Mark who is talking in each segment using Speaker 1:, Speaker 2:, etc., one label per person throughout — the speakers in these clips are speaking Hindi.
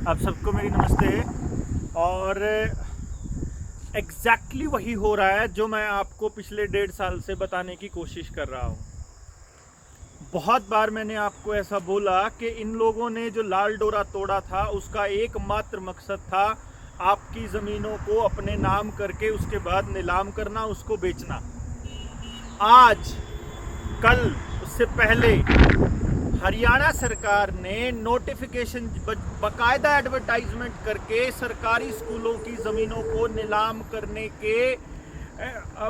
Speaker 1: आप सबको मेरी नमस्ते। और एग्जैक्टली वही हो रहा है जो मैं आपको पिछले 1.5 साल से बताने की कोशिश कर रहा हूँ। बहुत बार मैंने आपको ऐसा बोला कि इन लोगों ने जो लाल डोरा तोड़ा था उसका एकमात्र मकसद था आपकी ज़मीनों को अपने नाम करके उसके बाद नीलाम करना, उसको बेचना। आज कल उससे पहले हरियाणा सरकार ने नोटिफिकेशन बाकायदा एडवर्टाइजमेंट करके सरकारी स्कूलों की ज़मीनों को नीलाम करने के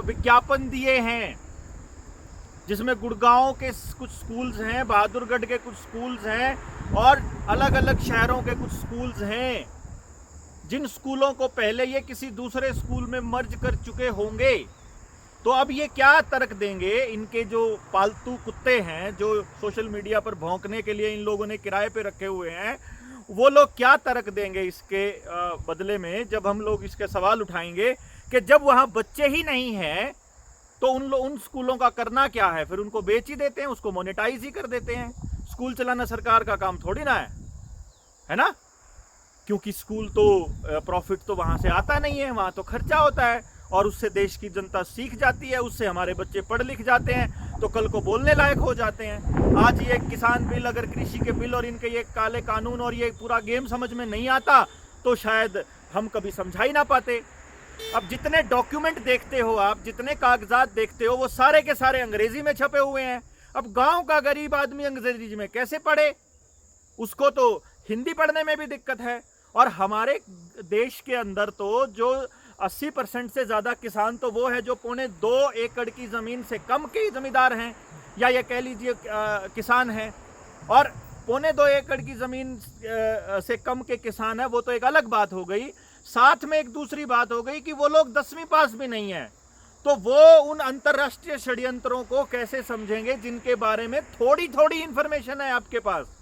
Speaker 1: विज्ञापन दिए हैं, जिसमें गुड़गांव के कुछ स्कूल्स हैं, बहादुरगढ़ के कुछ स्कूल्स हैं और अलग अलग शहरों के कुछ स्कूल्स हैं, जिन स्कूलों को पहले ये किसी दूसरे स्कूल में मर्ज कर चुके होंगे। तो अब ये क्या तर्क देंगे, इनके जो पालतू कुत्ते हैं जो सोशल मीडिया पर भौंकने के लिए इन लोगों ने किराए पे रखे हुए हैं, वो लोग क्या तर्क देंगे इसके बदले में, जब हम लोग इसके सवाल उठाएंगे कि जब वहाँ बच्चे ही नहीं हैं तो उन स्कूलों का करना क्या है। फिर उनको बेच ही देते हैं, उसको मोनेटाइज ही कर देते हैं। स्कूल चलाना सरकार का काम थोड़ी ना है ना, क्योंकि स्कूल तो प्रॉफिट तो वहाँ से आता नहीं है, वहाँ तो खर्चा होता है और उससे देश की जनता सीख जाती है, उससे हमारे बच्चे पढ़ लिख जाते हैं तो कल को बोलने लायक हो जाते हैं। आज ये किसान बिल, अगर कृषि के बिल और इनके ये काले कानून और ये पूरा गेम समझ में नहीं आता तो शायद हम कभी समझा ही ना पाते। अब जितने डॉक्यूमेंट देखते हो आप, जितने कागजात देखते हो, वो सारे के सारे अंग्रेजी में छपे हुए हैं। अब गांव का गरीब आदमी अंग्रेजी में कैसे पढ़े, उसको तो हिंदी पढ़ने में भी दिक्कत है। और हमारे देश के अंदर तो जो 80% से ज्यादा किसान तो वो है जो 2.25 एकड़ की जमीन से कम के जमींदार हैं, या ये कह लीजिए किसान हैं। और 2.25 एकड़ की जमीन से कम के किसान है, वो तो एक अलग बात हो गई। साथ में एक दूसरी बात हो गई कि वो लोग 10वीं पास भी नहीं है, तो वो उन अंतरराष्ट्रीय षड्यंत्रों को कैसे समझेंगे जिनके बारे में थोड़ी थोड़ी इंफॉर्मेशन है आपके पास।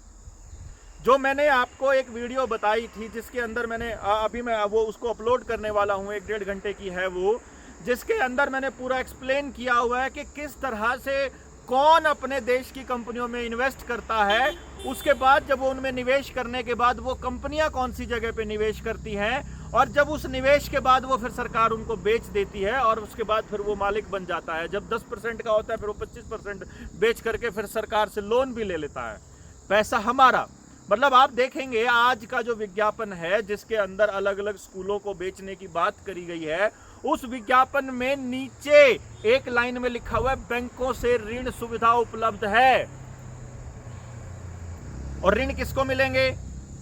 Speaker 1: जो मैंने आपको एक वीडियो बताई थी, जिसके अंदर मैंने अभी मैं वो उसको अपलोड करने वाला हूँ, 1-1.5 घंटे की है वो, जिसके अंदर मैंने पूरा एक्सप्लेन किया हुआ है कि किस तरह से कौन अपने देश की कंपनियों में इन्वेस्ट करता है। उसके बाद जब वो उनमें निवेश करने के बाद वो कंपनियां कौन सी जगह पे निवेश करती हैं, और जब उस निवेश के बाद वो फिर सरकार उनको बेच देती है और उसके बाद फिर वो मालिक बन जाता है। जब 10% का होता है फिर वो 25% बेच करके फिर सरकार से लोन भी ले लेता है। पैसा हमारा, मतलब आप देखेंगे आज का जो विज्ञापन है जिसके अंदर अलग अलग स्कूलों को बेचने की बात करी गई है, उस विज्ञापन में नीचे एक लाइन में लिखा हुआ है बैंकों से ऋण सुविधा उपलब्ध है। और ऋण किसको मिलेंगे?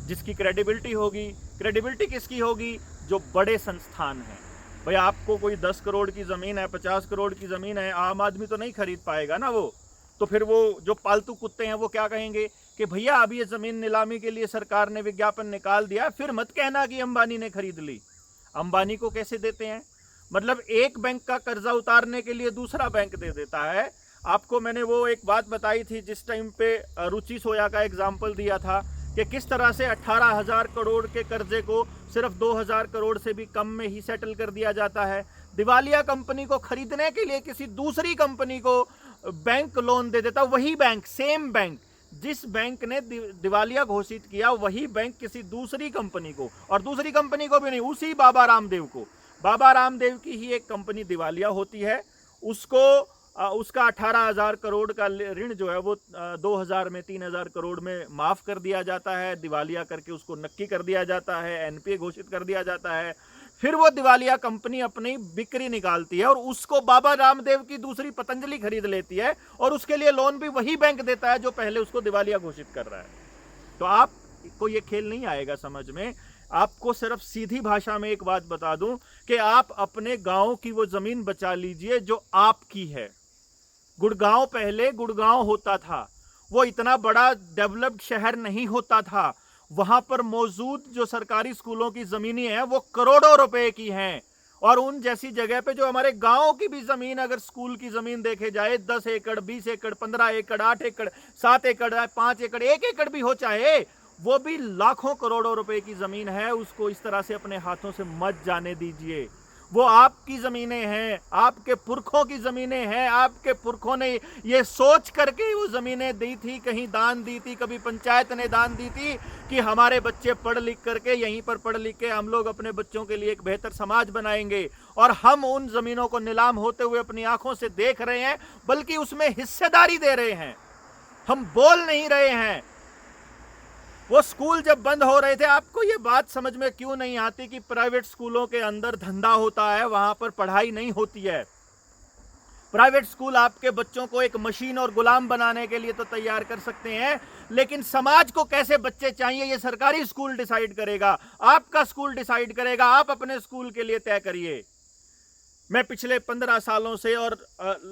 Speaker 1: जिसकी क्रेडिबिलिटी होगी। क्रेडिबिलिटी किसकी होगी? जो बड़े संस्थान हैं। भाई आपको कोई 10 करोड़ की जमीन है, 50 करोड़ की जमीन है, आम आदमी तो नहीं खरीद पाएगा ना वो। तो फिर वो जो पालतू कुत्ते हैं वो क्या कहेंगे कि भैया अब ये जमीन नीलामी के लिए सरकार ने विज्ञापन निकाल दिया, फिर मत कहना कि अंबानी ने खरीद ली। अंबानी को कैसे देते हैं? मतलब एक बैंक का कर्जा उतारने के लिए दूसरा बैंक दे देता है। आपको मैंने वो एक बात बताई थी जिस टाइम पे रुचि सोया का एग्जाम्पल दिया था कि किस तरह से 18,000 करोड़ के कर्जे को सिर्फ 2,000 करोड़ से भी कम में ही सेटल कर दिया जाता है। दिवालिया कंपनी को खरीदने के लिए किसी दूसरी कंपनी को बैंक लोन दे देता, वही बैंक, सेम बैंक, जिस बैंक ने दिवालिया घोषित किया वही बैंक किसी दूसरी कंपनी को, और दूसरी कंपनी को भी नहीं, उसी बाबा रामदेव को, बाबा रामदेव की ही एक कंपनी दिवालिया होती है, उसको उसका 18,000 करोड़ का ऋण जो है वो 2000 में 3,000 करोड़ में माफ कर दिया जाता है, दिवालिया करके उसको नक्की कर दिया जाता है, एनपीए घोषित कर दिया जाता है। फिर वो दिवालिया कंपनी अपनी बिक्री निकालती है और उसको बाबा रामदेव की दूसरी पतंजलि खरीद लेती है, और उसके लिए लोन भी वही बैंक देता है जो पहले उसको दिवालिया घोषित कर रहा है। तो आपको ये खेल नहीं आएगा समझ में। आपको सिर्फ सीधी भाषा में एक बात बता दूं कि आप अपने गांव की वो जमीन बचा लीजिए जो आपकी है। गुड़गांव पहले गुड़गांव होता था, वो इतना बड़ा डेवलप्ड शहर नहीं होता था। वहां पर मौजूद जो सरकारी स्कूलों की जमीनें हैं वो करोड़ों रुपए की हैं, और उन जैसी जगह पे जो हमारे गांव की भी जमीन, अगर स्कूल की जमीन देखे जाए 10 एकड़, 20 एकड़, 15 एकड़, 8 एकड़, 7 एकड़, 5 एकड़, 1 एकड़ भी हो चाहे, वो भी लाखों करोड़ों रुपए की जमीन है। उसको इस तरह से अपने हाथों से मत जाने दीजिए। वो आपकी ज़मीनें हैं, आपके पुरखों की ज़मीनें हैं। आपके पुरखों ने ये सोच करके वो ज़मीनें दी थी, कहीं दान दी थी, कभी पंचायत ने दान दी थी कि हमारे बच्चे पढ़ लिख करके यहीं पर पढ़ लिख के हम लोग अपने बच्चों के लिए एक बेहतर समाज बनाएंगे। और हम उन ज़मीनों को नीलाम होते हुए अपनी आंखों से देख रहे हैं, बल्कि उसमें हिस्सेदारी दे रहे हैं। हम बोल नहीं रहे हैं। वो स्कूल जब बंद हो रहे थे, आपको ये बात समझ में क्यों नहीं आती कि प्राइवेट स्कूलों के अंदर धंधा होता है, वहां पर पढ़ाई नहीं होती है। प्राइवेट स्कूल आपके बच्चों को एक मशीन और गुलाम बनाने के लिए तो तैयार कर सकते हैं, लेकिन समाज को कैसे बच्चे चाहिए ये सरकारी स्कूल डिसाइड करेगा, आपका स्कूल डिसाइड करेगा। आप अपने स्कूल के लिए तय करिए। मैं पिछले 15 सालों से और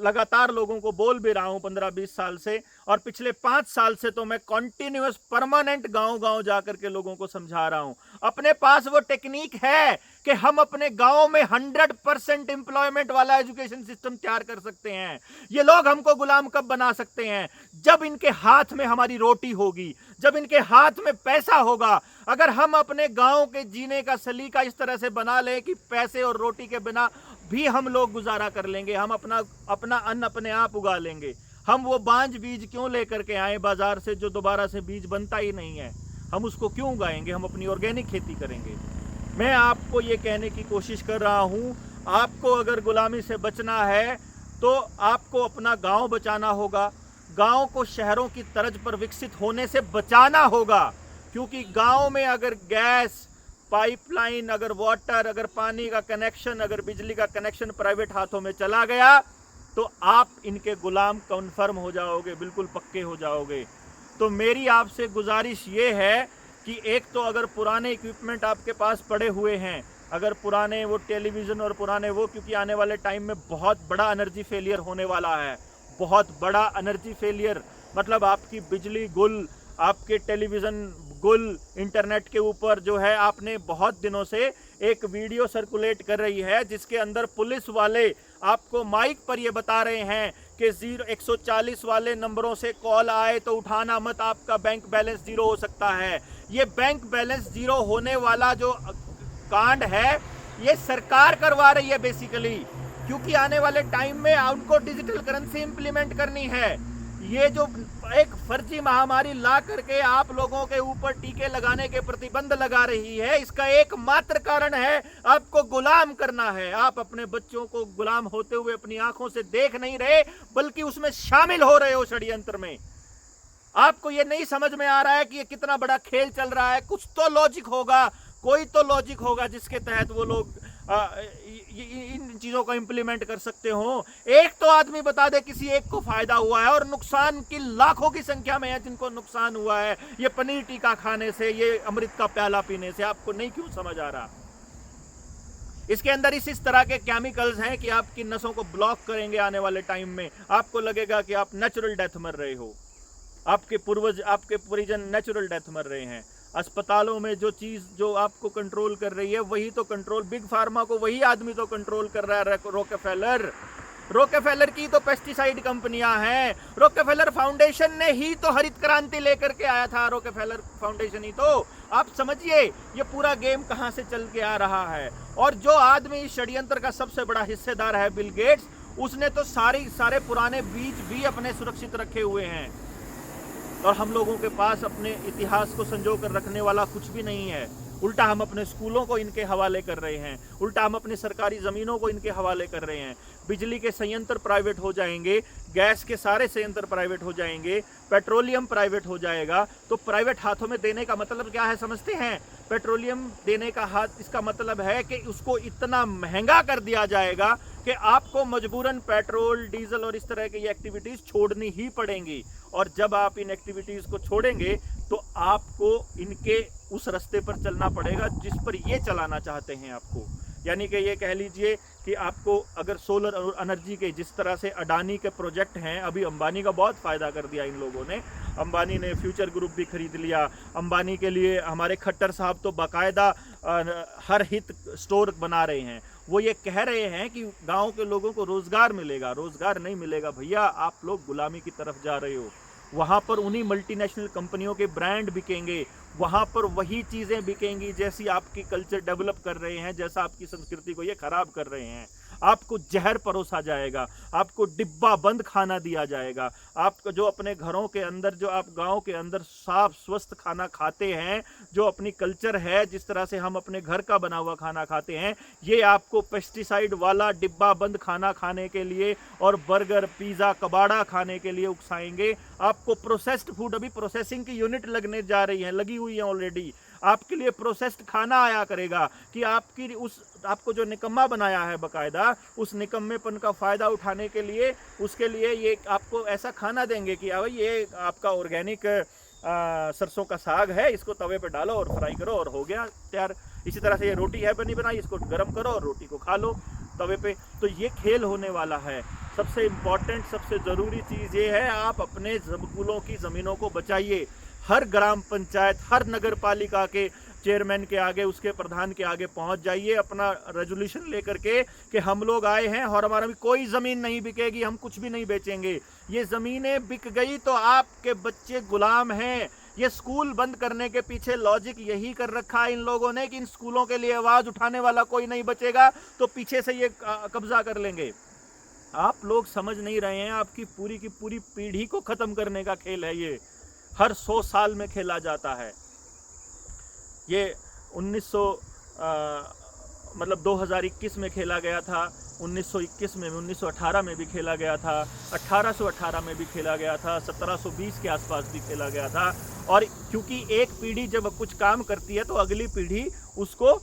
Speaker 1: लगातार लोगों को बोल भी रहा हूं, 15-20 साल से, और पिछले 5 साल से तो मैं कॉन्टिन्यूअस परमानेंट गांव-गांव जाकर के लोगों को समझा रहा हूं। अपने पास वो टेक्निक है कि हम अपने गांव में 100% एम्प्लॉयमेंट वाला एजुकेशन सिस्टम तैयार कर सकते हैं। ये लोग हमको गुलाम कब बना सकते हैं? जब इनके हाथ में हमारी रोटी होगी, जब इनके हाथ में पैसा होगा। अगर हम अपने गांव के जीने का सलीका इस तरह से बना लें कि पैसे और रोटी के बिना भी हम लोग गुजारा कर लेंगे, हम अपना अन्न अपने आप उगा लेंगे। हम वो बांझ बीज क्यों लेकर के आए बाजार से, जो दोबारा से बीज बनता ही नहीं है? हम उसको क्यों उगाएंगे? हम अपनी ऑर्गेनिक खेती करेंगे। मैं आपको ये कहने की कोशिश कर रहा हूँ, आपको अगर गुलामी से बचना है तो आपको अपना गांव बचाना होगा। गांव को शहरों की तर्ज पर विकसित होने से बचाना होगा, क्योंकि गांव में अगर गैस पाइपलाइन, अगर वाटर, अगर पानी का कनेक्शन, अगर बिजली का कनेक्शन प्राइवेट हाथों में चला गया तो आप इनके गुलाम कन्फर्म हो जाओगे, बिल्कुल पक्के हो जाओगे। तो मेरी आपसे गुजारिश ये है कि एक तो अगर पुराने इक्विपमेंट आपके पास पड़े हुए हैं, अगर पुराने वो टेलीविज़न और पुराने वो, क्योंकि आने वाले टाइम में बहुत बड़ा एनर्जी फेलियर होने वाला है, बहुत बड़ा एनर्जी फेलियर। मतलब आपकी बिजली गुल, आपके टेलीविज़न गुल, इंटरनेट के ऊपर जो है, आपने बहुत दिनों से एक वीडियो सर्कुलेट कर रही है जिसके अंदर पुलिस वाले आपको माइक पर ये बता रहे हैं कि 140 वाले नंबरों से कॉल आए तो उठाना मत, आपका बैंक बैलेंस जीरो हो सकता है। ये बैंक बैलेंस जीरो होने वाला जो कांड है ये सरकार करवा रही है बेसिकली, क्योंकि आने वाले टाइम में उनको डिजिटल करेंसी इंप्लीमेंट करनी है। ये जो एक फर्जी महामारी ला करके आप लोगों के ऊपर टीके लगाने के प्रतिबंध लगा रही है, इसका एकमात्र कारण है आपको गुलाम करना है। आप अपने बच्चों को गुलाम होते हुए अपनी आंखों से देख नहीं रहे, बल्कि उसमें शामिल हो रहे हो षड्यंत्र में। आपको ये नहीं समझ में आ रहा है कि ये कितना बड़ा खेल चल रहा है। कुछ तो लॉजिक होगा, कोई तो लॉजिक होगा जिसके तहत वो लोग इन चीजों को इंप्लीमेंट कर सकते हो। एक तो आदमी बता दे किसी एक को फायदा हुआ है, और नुकसान की लाखों की संख्या में है जिनको नुकसान हुआ है ये पनीर टीका खाने से, ये अमृत का प्याला पीने से। आपको नहीं क्यों समझ आ रहा? इसके अंदर इस तरह के केमिकल्स हैं कि आपकी नसों को ब्लॉक करेंगे आने वाले टाइम में। आपको लगेगा कि आप नेचुरल डेथ मर रहे हो, आपके पूर्वज, आपके परिजन नेचुरल डेथ मर रहे हैं। अस्पतालों में जो चीज जो आपको कंट्रोल कर रही है वही तो कंट्रोल, बिग फार्मा को वही आदमी तो कंट्रोल कर रहा है। रोकेफेलर की तो पेस्टिसाइड कंपनियां हैं। रोकेफेलर फाउंडेशन ने ही तो हरित क्रांति लेकर के आया था। रोकेफेलर फाउंडेशन ही तो, आप समझिए ये पूरा गेम कहां से चल के आ रहा है। और जो आदमी इस षड्यंत्र का सबसे बड़ा हिस्सेदार है, बिल गेट्स, उसने तो सारे पुराने बीज भी अपने सुरक्षित रखे हुए हैं। और हम लोगों के पास अपने इतिहास को संजो कर रखने वाला कुछ भी नहीं है। उल्टा हम अपने स्कूलों को इनके हवाले कर रहे हैं, उल्टा हम अपनी सरकारी ज़मीनों को इनके हवाले कर रहे हैं। बिजली के संयंत्र प्राइवेट हो जाएंगे, गैस के सारे संयंत्र प्राइवेट हो जाएंगे, पेट्रोलियम प्राइवेट हो जाएगा। तो प्राइवेट हाथों में देने का मतलब क्या है समझते हैं? पेट्रोलियम देने का हाथ, इसका मतलब है कि उसको इतना महंगा कर दिया जाएगा कि आपको मजबूरन पेट्रोल, डीजल और इस तरह की एक्टिविटीज़ छोड़नी ही पड़ेंगी। और जब आप इन एक्टिविटीज़ को छोड़ेंगे तो आपको इनके उस रास्ते पर चलना पड़ेगा जिस पर ये चलाना चाहते हैं आपको। यानी कि ये कह लीजिए कि आपको अगर सोलर एनर्जी के जिस तरह से अडानी के प्रोजेक्ट हैं, अभी अंबानी का बहुत फ़ायदा कर दिया इन लोगों ने। अंबानी ने फ्यूचर ग्रुप भी खरीद लिया। अंबानी के लिए हमारे खट्टर साहब तो बाकायदा हर हित स्टोर बना रहे हैं। वो ये कह रहे हैं कि गांव के लोगों को रोज़गार मिलेगा। रोज़गार नहीं मिलेगा भैया, आप लोग गुलामी की तरफ जा रहे हो। वहाँ पर उन्हीं मल्टीनेशनल कंपनियों के ब्रांड बिकेंगे, वहाँ पर वही चीज़ें बिकेंगी जैसी आपकी कल्चर डेवलप कर रहे हैं, जैसा आपकी संस्कृति को ये खराब कर रहे हैं। आपको जहर परोसा जाएगा, आपको डिब्बा बंद खाना दिया जाएगा। आपको जो अपने घरों के अंदर, जो आप गांव के अंदर साफ स्वस्थ खाना खाते हैं, जो अपनी कल्चर है, जिस तरह से हम अपने घर का बना हुआ खाना खाते हैं, ये आपको पेस्टिसाइड वाला डिब्बा बंद खाना खाने के लिए और बर्गर, पिज़्ज़ा, कबाड़ा खाने के लिए उकसाएंगे। आपको प्रोसेस्ड फूड, अभी प्रोसेसिंग की यूनिट लगने जा रही है, लगी हुई है ऑलरेडी, आपके लिए प्रोसेस्ड खाना आया करेगा कि आपको जो निकम्मा बनाया है बकायदा, उस निकम्मेपन का फ़ायदा उठाने के लिए, उसके लिए ये आपको ऐसा खाना देंगे कि भाई ये आपका ऑर्गेनिक सरसों का साग है, इसको तवे पे डालो और फ्राई करो और हो गया तैयार। इसी तरह से ये रोटी है बनी बनाई, इसको गर्म करो और रोटी को खा लो तवे पे। तो ये खेल होने वाला है। सबसे इम्पॉर्टेंट, सबसे ज़रूरी चीज़ ये है, आप अपने स्कूलों की ज़मीनों को बचाइए। हर ग्राम पंचायत, हर नगर पालिका के चेयरमैन के आगे, उसके प्रधान के आगे पहुंच जाइए अपना रेजोल्यूशन लेकर के कि हम लोग आए हैं और हमारा भी कोई ज़मीन नहीं बिकेगी, हम कुछ भी नहीं बेचेंगे। ये ज़मीनें बिक गई तो आपके बच्चे गुलाम हैं। ये स्कूल बंद करने के पीछे लॉजिक यही कर रखा है इन लोगों ने कि इन स्कूलों के लिए आवाज़ उठाने वाला कोई नहीं बचेगा, तो पीछे से ये कब्जा कर लेंगे। आप लोग समझ नहीं रहे हैं, आपकी पूरी की पूरी पीढ़ी को ख़त्म करने का खेल है ये। हर 100 साल में खेला जाता है ये। 2021 में खेला गया था, 1921 में, 1918 में भी खेला गया था, 1818 में भी खेला गया था, 1720 के आसपास भी खेला गया था। और क्योंकि एक पीढ़ी जब कुछ काम करती है तो अगली पीढ़ी उसको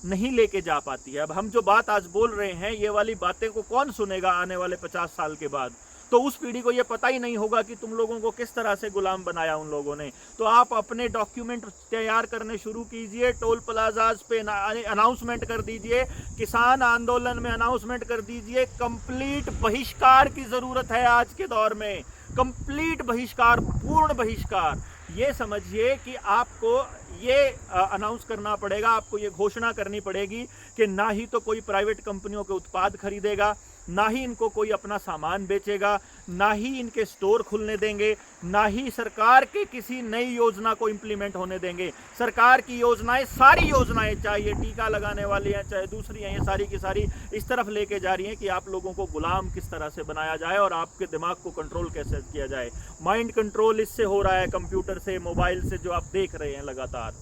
Speaker 1: नहीं लेके जा पाती है। अब हम जो बात आज बोल रहे हैं, ये वाली बातें को कौन सुनेगा आने वाले 50 साल के बाद? तो उस पीढ़ी को ये पता ही नहीं होगा कि तुम लोगों को किस तरह से गुलाम बनाया उन लोगों ने। तो आप अपने डॉक्यूमेंट तैयार करने शुरू कीजिए, टोल प्लाजाज पे अनाउंसमेंट कर दीजिए, किसान आंदोलन में अनाउंसमेंट कर दीजिए। कंप्लीट बहिष्कार की ज़रूरत है आज के दौर में, कंप्लीट बहिष्कार, पूर्ण बहिष्कार। ये समझिए कि आपको ये अनाउंस करना पड़ेगा, आपको ये घोषणा करनी पड़ेगी कि ना ही तो कोई प्राइवेट कंपनियों के उत्पाद खरीदेगा, ना ही इनको कोई अपना सामान बेचेगा, ना ही इनके स्टोर खुलने देंगे, ना ही सरकार के किसी नई योजना को इम्प्लीमेंट होने देंगे। सरकार की योजनाएं, सारी योजनाएं, चाहे ये टीका लगाने वाली हैं, चाहे दूसरी हैं, ये सारी की सारी इस तरफ लेके जा रही हैं कि आप लोगों को गुलाम किस तरह से बनाया जाए और आपके दिमाग को कंट्रोल कैसे किया जाए। माइंड कंट्रोल इससे हो रहा है, कंप्यूटर से, मोबाइल से, जो आप देख रहे हैं लगातार।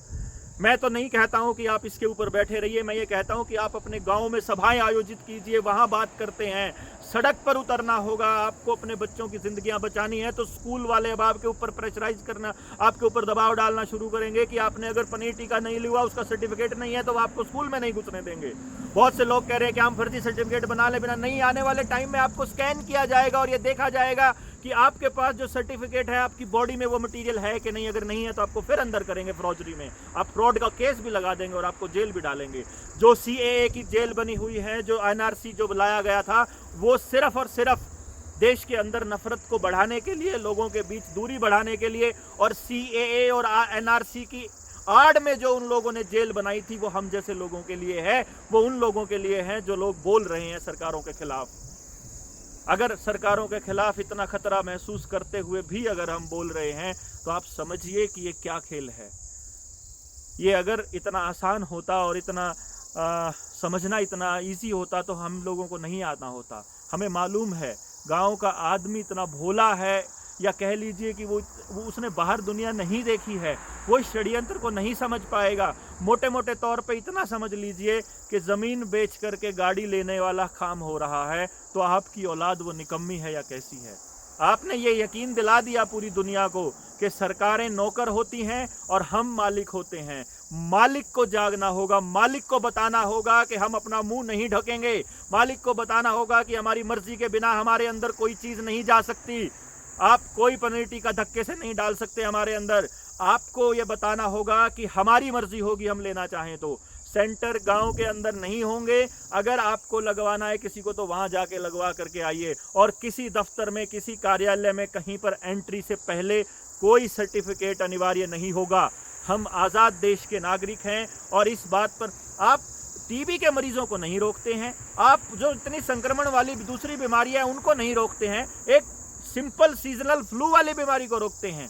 Speaker 1: मैं तो नहीं कहता हूं कि आप इसके ऊपर बैठे रहिए, मैं ये कहता हूं कि आप अपने गांव में सभाएं आयोजित कीजिए, वहां बात करते हैं। सड़क पर उतरना होगा, आपको अपने बच्चों की ज़िंदगियां बचानी है तो स्कूल वाले अब आपके ऊपर प्रेशराइज करना, आपके ऊपर दबाव डालना शुरू करेंगे कि आपने अगर पनीर टीका नहीं लिया, उसका सर्टिफिकेट नहीं है, तो आपको स्कूल में नहीं घुसने देंगे। बहुत से लोग कह रहे हैं कि हम फर्जी सर्टिफिकेट बना ले बिना, नहीं, आने वाले टाइम में आपको स्कैन किया जाएगा और ये देखा जाएगा कि आपके पास जो सर्टिफिकेट है, आपकी बॉडी में वो मटेरियल है कि नहीं। अगर नहीं है तो आपको फिर अंदर करेंगे फौजरी में, आप फ्रॉड का केस भी लगा देंगे और आपको जेल भी डालेंगे। जो CAA की जेल बनी हुई है, जो NRC जो लाया गया था, वो सिर्फ और सिर्फ देश के अंदर नफरत को बढ़ाने के लिए, लोगों के बीच दूरी बढ़ाने के लिए, और CAA और NRC की आड़ में जो उन लोगों ने जेल बनाई थी, वो हम जैसे लोगों के लिए है, वो उन लोगों के लिए है जो लोग बोल रहे हैं सरकारों के खिलाफ। अगर सरकारों के खिलाफ इतना खतरा महसूस करते हुए भी अगर हम बोल रहे हैं, तो आप समझिए कि ये क्या खेल है। ये अगर इतना आसान होता और इतना समझना इतना इजी होता तो हम लोगों को नहीं आना होता। हमें मालूम है, गांव का आदमी इतना भोला है, या कह लीजिए कि वो उसने बाहर दुनिया नहीं देखी है, वो इस षड्यंत्र को नहीं समझ पाएगा। मोटे मोटे तौर पे इतना समझ लीजिए कि ज़मीन बेच करके गाड़ी लेने वाला काम हो रहा है, तो आपकी औलाद वो निकम्मी है या कैसी है। आपने ये यकीन दिला दिया पूरी दुनिया को कि सरकारें नौकर होती हैं और हम मालिक होते हैं। मालिक को जागना होगा, मालिक को बताना होगा कि हम अपना मुंह नहीं ढकेंगे, मालिक को बताना होगा कि हमारी मर्जी के बिना हमारे अंदर कोई चीज़ नहीं जा सकती। आप कोई पनीर टीका धक्के से नहीं डाल सकते हमारे अंदर। आपको ये बताना होगा कि हमारी मर्जी होगी, हम लेना चाहें तो। सेंटर गांव के अंदर नहीं होंगे। अगर आपको लगवाना है किसी को, तो वहां जाके लगवा करके आइए। और किसी दफ्तर में, किसी कार्यालय में कहीं पर एंट्री से पहले कोई सर्टिफिकेट अनिवार्य नहीं होगा। हम आज़ाद देश के नागरिक हैं और इस बात पर आप टीबी के मरीजों को नहीं रोकते हैं, आप जो इतनी संक्रमण वाली दूसरी बीमारियां हैं उनको नहीं रोकते हैं। एक सिंपल सीजनल फ्लू वाली बीमारी को रोकते हैं।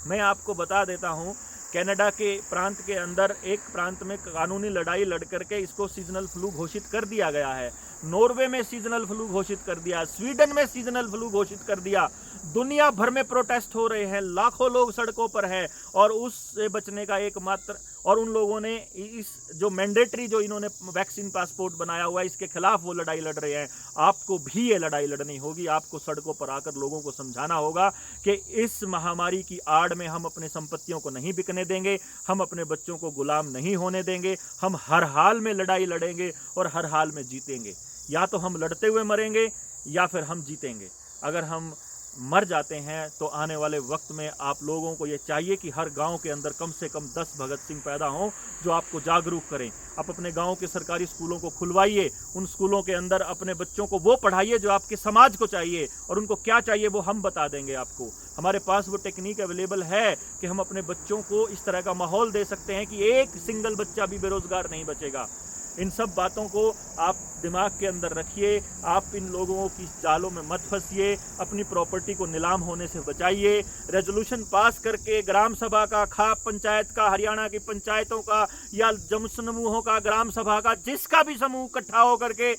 Speaker 1: मैं आपको बता देता हूं, कनाडा के प्रांत के अंदर एक प्रांत में कानूनी लड़ाई लड़ करके इसको सीजनल फ्लू घोषित कर दिया गया है। नॉर्वे में सीजनल फ्लू घोषित कर दिया, स्वीडन में सीजनल फ्लू घोषित कर दिया। दुनिया भर में प्रोटेस्ट हो रहे हैं, लाखों लोग सड़कों पर हैं, और उससे बचने का एकमात्र, और उन लोगों ने इस जो मैंडेटरी जो इन्होंने वैक्सीन पासपोर्ट बनाया हुआ है, इसके खिलाफ वो लड़ाई लड़ रहे हैं। आपको भी ये लड़ाई लड़नी होगी। आपको सड़कों पर आकर लोगों को समझाना होगा कि इस महामारी की आड़ में हम अपने संपत्तियों को नहीं बिकने देंगे, हम अपने बच्चों को गुलाम नहीं होने देंगे, हम हर हाल में लड़ाई लड़ेंगे और हर हाल में जीतेंगे। या तो हम लड़ते हुए मरेंगे या फिर हम जीतेंगे। अगर हम मर जाते हैं तो आने वाले वक्त में आप लोगों को ये चाहिए कि हर गांव के अंदर कम से कम 10 भगत सिंह पैदा हों जो आपको जागरूक करें। आप अपने गांव के सरकारी स्कूलों को खुलवाइए, उन स्कूलों के अंदर अपने बच्चों को वो पढ़ाइए जो आपके समाज को चाहिए, और उनको क्या चाहिए वो हम बता देंगे आपको। हमारे पास वो टेक्निक अवेलेबल है कि हम अपने बच्चों को इस तरह का माहौल दे सकते हैं कि एक सिंगल बच्चा भी बेरोजगार नहीं बचेगा। इन सब बातों को आप दिमाग के अंदर रखिए। आप इन लोगों की जालों में मत फंसिए, अपनी प्रॉपर्टी को नीलाम होने से बचाइए। रेजोल्यूशन पास करके ग्राम सभा का, खाप पंचायत का, हरियाणा की पंचायतों का या जन समूहों का, ग्राम सभा का, जिसका भी समूह इकट्ठा होकर के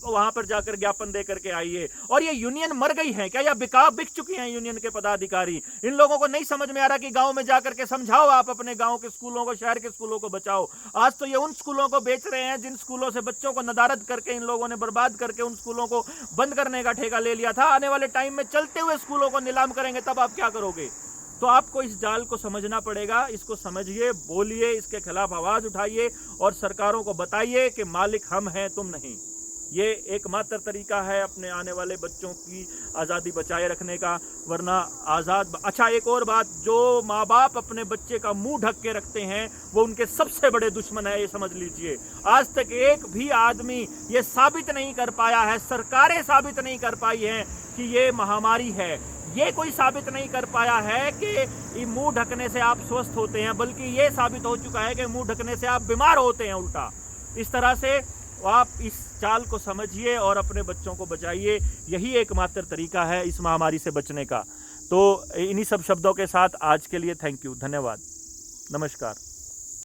Speaker 1: वहां पर जाकर ज्ञापन दे करके आइए। और ये यूनियन मर गई है क्या, या बिक चुकी हैं यूनियन के पदाधिकारी? इन लोगों को नहीं समझ में आ रहा कि गाँव में जाकर के समझाओ, आप अपने गाँव के स्कूलों को, शहर के स्कूलों को बचाओ। आज तो ये उन स्कूलों को बेच रहे हैं जिन स्कूलों से बच्चों को नदारद करके इन लोगों ने बर्बाद करके उन स्कूलों को बंद करने का ठेका ले लिया था। आने वाले टाइम में चलते हुए स्कूलों को नीलाम करेंगे, तब आप क्या करोगे? तो आपको इस जाल को समझना पड़ेगा। इसको समझिए, बोलिए, इसके खिलाफ आवाज उठाइए और सरकारों को बताइए कि मालिक हम हैं, तुम नहीं। ये एकमात्र तरीका है अपने आने वाले बच्चों की आज़ादी बचाए रखने का, वरना आज़ाद। अच्छा, एक और बात, जो माँ बाप अपने बच्चे का मुंह ढक के रखते हैं वो उनके सबसे बड़े दुश्मन है, ये समझ लीजिए। आज तक एक भी आदमी ये साबित नहीं कर पाया है, सरकारें साबित नहीं कर पाई हैं कि ये महामारी है। ये कोई साबित नहीं कर पाया है कि मुंह ढकने से आप स्वस्थ होते हैं, बल्कि ये साबित हो चुका है कि मुंह ढकने से आप बीमार होते हैं उल्टा। इस तरह से आप इस चाल को समझिए और अपने बच्चों को बचाइए। यही एकमात्र तरीका है इस महामारी से बचने का। तो इन्हीं सब शब्दों के साथ आज के लिए थैंक यू, धन्यवाद, नमस्कार।